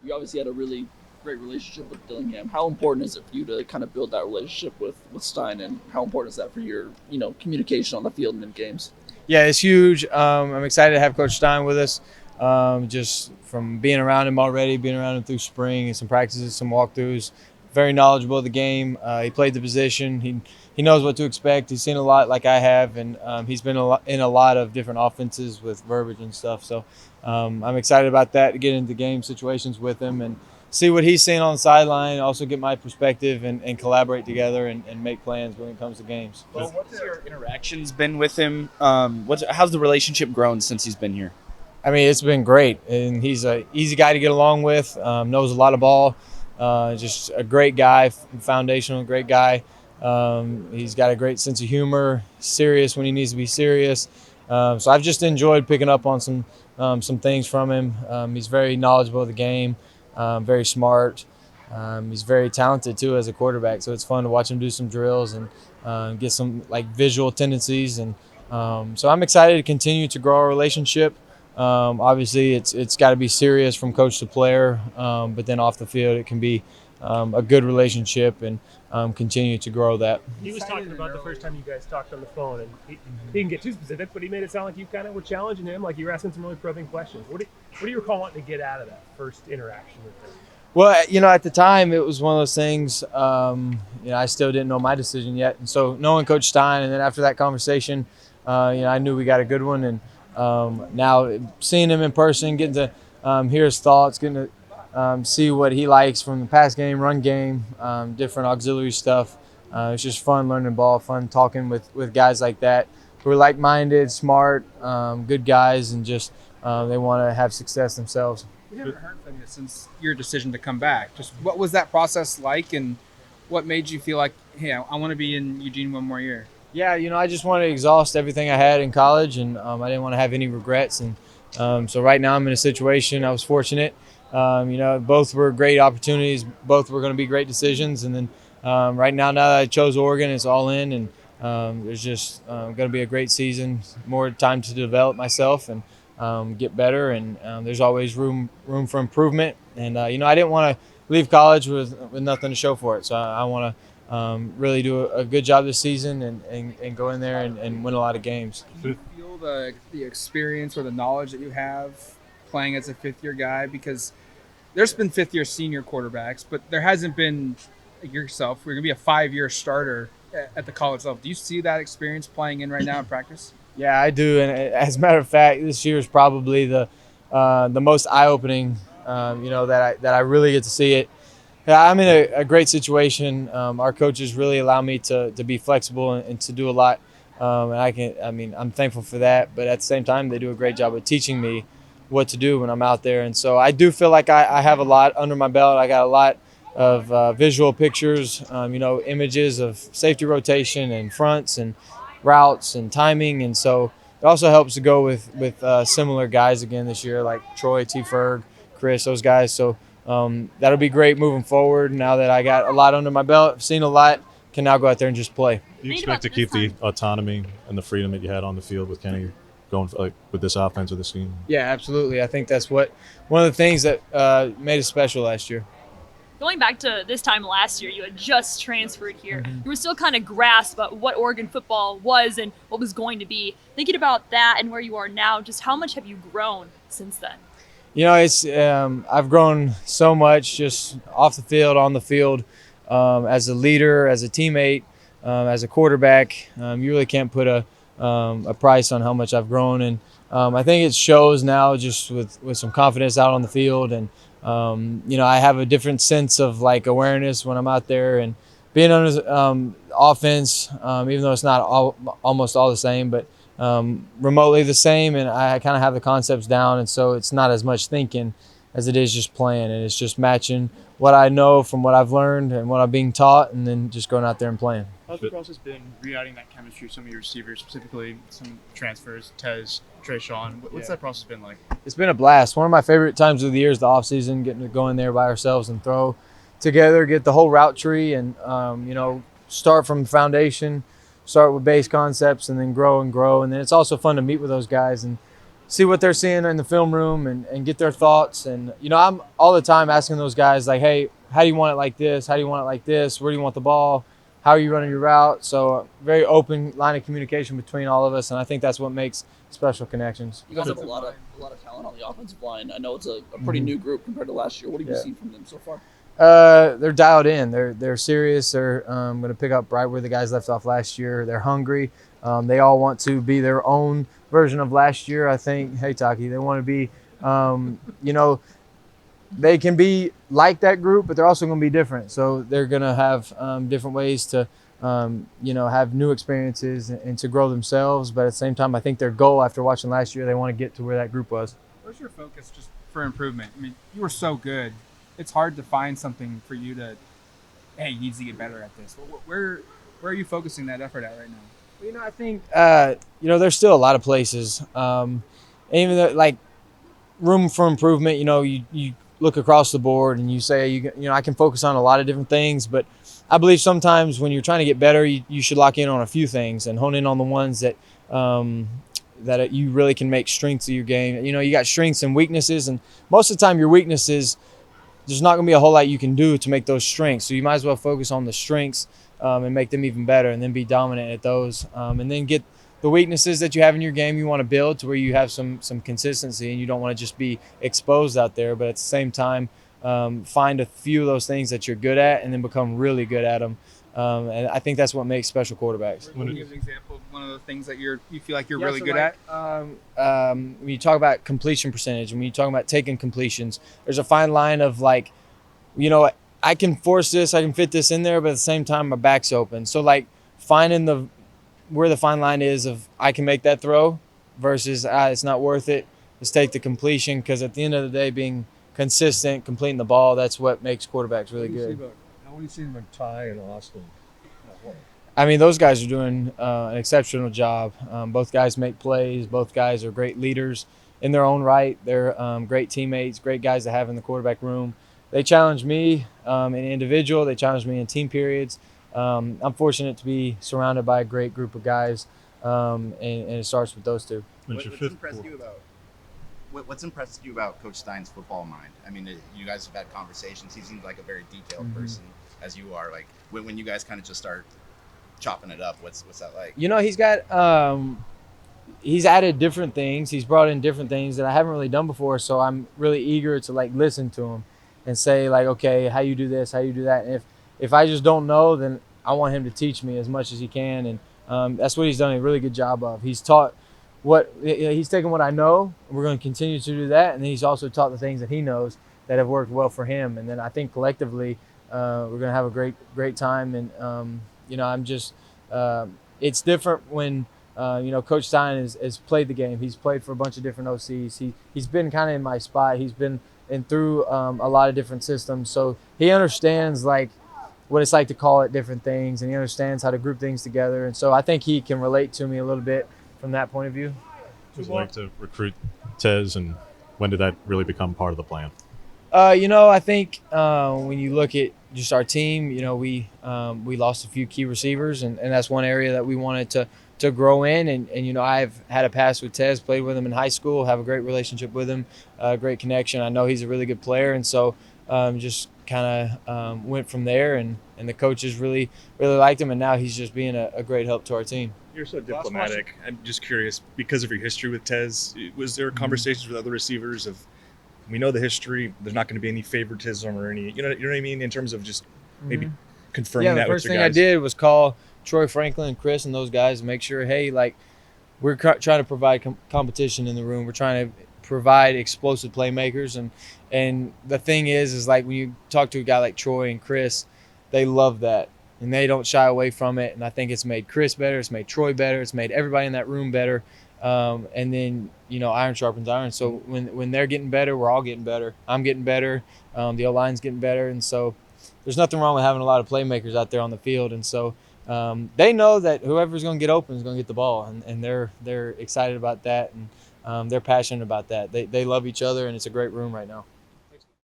you obviously had a really great relationship with Dillingham. How important is it for you to kind of build that relationship with Stein, and how important is that for your communication on the field and in games? Yeah, it's huge. I'm excited to have Coach Stein with us. Just from being around him already, being around him through spring and some practices, some walkthroughs. Very knowledgeable of the game. He played the position. He knows what to expect. He's seen a lot like I have, and he's been in a lot of different offenses with verbiage and stuff. So I'm excited about that, to get into game situations with him and see what he's seeing on the sideline, also get my perspective and collaborate together and make plans when it comes to games. Well, what's your interactions been with him? How's the relationship grown since he's been here? I mean, it's been great, and he's an easy guy to get along with, knows a lot of ball, just a great guy, foundational, great guy. He's got a great sense of humor, serious when he needs to be serious. So I've just enjoyed picking up on some things from him. He's very knowledgeable of the game, very smart. He's very talented, too, as a quarterback, so it's fun to watch him do some drills and get some visual tendencies. And so I'm excited to continue to grow our relationship. Obviously, it's got to be serious from coach to player, but then off the field it can be a good relationship and continue to grow that. He was talking about the first time you guys talked on the phone, and he didn't get too specific, but he made it sound like you kind of were challenging him, like you were asking some really probing questions. What do you recall wanting to get out of that first interaction with him? Well, at the time, it was one of those things, I still didn't know my decision yet. And so knowing Coach Stein, and then after that conversation, I knew we got a good one. And now seeing him in person, getting to hear his thoughts, getting to see what he likes from the pass game, run game, different auxiliary stuff. It's just fun learning ball, fun talking with guys like that who are like-minded, smart, good guys, and just they want to have success themselves. We haven't heard from you since your decision to come back. Just what was that process like, and what made you feel like, hey, I want to be in Eugene one more year? Yeah, I just wanted to exhaust everything I had in college, and I didn't want to have any regrets. And so right now I'm in a situation, I was fortunate. Both were great opportunities. Both were going to be great decisions. And then right now that I chose Oregon, it's all in, and there's just going to be a great season, more time to develop myself and get better, and there's always room for improvement. And I didn't want to leave college with nothing to show for it, so I want to really do a good job this season and go in there and win a lot of games. Do you feel the experience or the knowledge that you have playing as a fifth-year guy? Because there's been fifth-year senior quarterbacks, but there hasn't been, like yourself, we're going to be a 5-year starter at the college level. Do you see that experience playing in right now in practice? Yeah, I do, and as a matter of fact, this year is probably the most eye-opening. That I really get to see it. Yeah, I'm in a great situation. Our coaches really allow me to be flexible and to do a lot, and I'm thankful for that. But at the same time, they do a great job of teaching me what to do when I'm out there, and so I do feel like I have a lot under my belt. I got a lot of visual pictures, images of safety rotation and fronts and routes and timing, and so it also helps to go with similar guys again this year, like Troy, T. Ferg, Chris, those guys. So that'll be great moving forward. Now that I got a lot under my belt, I've seen a lot, can now go out there and just play. Do you expect to keep the autonomy and the freedom that you had on the field with Kenny going with this offense or this scheme? Yeah, absolutely. I think that's one of the things that made us special last year. Going back to this time last year, you had just transferred here. You were still kind of grasp at what Oregon football was and what was going to be. Thinking about that and where you are now, just how much have you grown since then? It's I've grown so much just off the field, on the field, as a leader, as a teammate, as a quarterback. You really can't put a price on how much I've grown, and I think it shows now just with some confidence out on the field. And I have a different sense of awareness when I'm out there and being under offense, even though it's not almost all the same, but remotely the same, and I kind of have the concepts down, and so it's not as much thinking as it is just playing, and it's just matching what I know from what I've learned and what I'm being taught, and then just going out there and playing. How's the process been reuniting that chemistry with some of your receivers, specifically some transfers, Tez, Sean? What's that process been like? It's been a blast. One of my favorite times of the year is the off season, getting to go in there by ourselves and throw together, get the whole route tree, and start from the foundation, start with base concepts, and then grow and grow. And then it's also fun to meet with those guys and see what they're seeing in the film room and get their thoughts. And, I'm all the time asking those guys, like, hey, how do you want it like this? How do you want it like this? Where do you want the ball? How are you running your route? So very open line of communication between all of us, and I think that's what makes special connections. You guys have a lot of talent on the offensive line. I know it's a pretty new group compared to last year. What have you seen from them so far? They're dialed in. They're serious. They're going to pick up right where the guys left off last year. They're hungry. They all want to be their own version of last year. I think. Hey, Taki, they want to be. They can be like that group, but they're also going to be different. So they're going to have different ways to, have new experiences and to grow themselves. But at the same time, I think their goal after watching last year, they want to get to where that group was. Where's your focus just for improvement? I mean, you were so good. It's hard to find something for you to, hey, he needs to get better at this. Where are you focusing that effort at right now? Well, I think, there's still a lot of places. Even though, like, room for improvement, you look across the board and you say, I can focus on a lot of different things, but I believe sometimes when you're trying to get better, you should lock in on a few things and hone in on the ones that you really can make strengths of your game. You got strengths and weaknesses, and most of the time your weaknesses, there's not going to be a whole lot you can do to make those strengths. So you might as well focus on the strengths and make them even better, and then be dominant at those, and then get the weaknesses that you have in your game you want to build to where you have some consistency, and you don't want to just be exposed out there, but at the same time find a few of those things that you're good at and then become really good at them. And I think that's what makes special quarterbacks. Can you give an example of one of the things that you feel like you're really good at? When you talk about completion percentage, when you talk about taking completions, there's a fine line of like, I can force this, I can fit this in there, but at the same time my back's open. So like finding where the fine line is of I can make that throw versus it's not worth it. Let's take the completion, because at the end of the day, being consistent, completing the ball, that's what makes quarterbacks really good. What do you see about Ty and Austin? I mean, those guys are doing an exceptional job. Both guys make plays. Both guys are great leaders in their own right. They're great teammates, great guys to have in the quarterback room. They challenge me in individual. They challenge me in team periods. I'm fortunate to be surrounded by a great group of guys, and it starts with those two. What's impressed you about Coach Stein's football mind? I mean, you guys have had conversations. He seems like a very detailed person, as you are. Like when you guys kind of just start chopping it up, what's that like? He's got he's added different things. He's brought in different things that I haven't really done before. So I'm really eager to like listen to him and say like, okay, how you do this, how you do that. And if I just don't know, then I want him to teach me as much as he can. And that's what he's done a really good job of. He's taught he's taken what I know, and we're going to continue to do that. And then he's also taught the things that he knows that have worked well for him. And then I think collectively we're going to have a great time. And, I'm just it's different when, Coach Stein has played the game. He's played for a bunch of different OCs. He's been kind of in my spot. He's been through a lot of different systems. So he understands like what it's like to call it different things, and he understands how to group things together. And so I think he can relate to me a little bit from that point of view. What was it like to recruit Tez, and when did that really become part of the plan? I think when you look at just our team, we lost a few key receivers, and that's one area that we wanted to grow in. And I've had a pass with Tez, played with him in high school, have a great relationship with him, great connection. I know he's a really good player, and so just kind of went from there, and the coaches really liked him, and now he's just being a great help to our team. You're so diplomatic. I'm just curious, because of your history with Tez, was there conversations with other receivers of, we know the history, there's not going to be any favoritism or any, you know what I mean, in terms of just maybe confirming that with your guys? The first thing I did was call Troy Franklin and Chris and those guys and make sure, hey, like, we're trying to provide competition in the room. We're trying to provide explosive playmakers. And the thing is like when you talk to a guy like Troy and Chris, they love that. And they don't shy away from it. And I think it's made Chris better. It's made Troy better. It's made everybody in that room better. And then, iron sharpens iron. So when they're getting better, we're all getting better. I'm getting better. The O-line's getting better. And so there's nothing wrong with having a lot of playmakers out there on the field. And so they know that whoever's going to get open is going to get the ball. And they're excited about that. And they're passionate about that. They love each other, and it's a great room right now.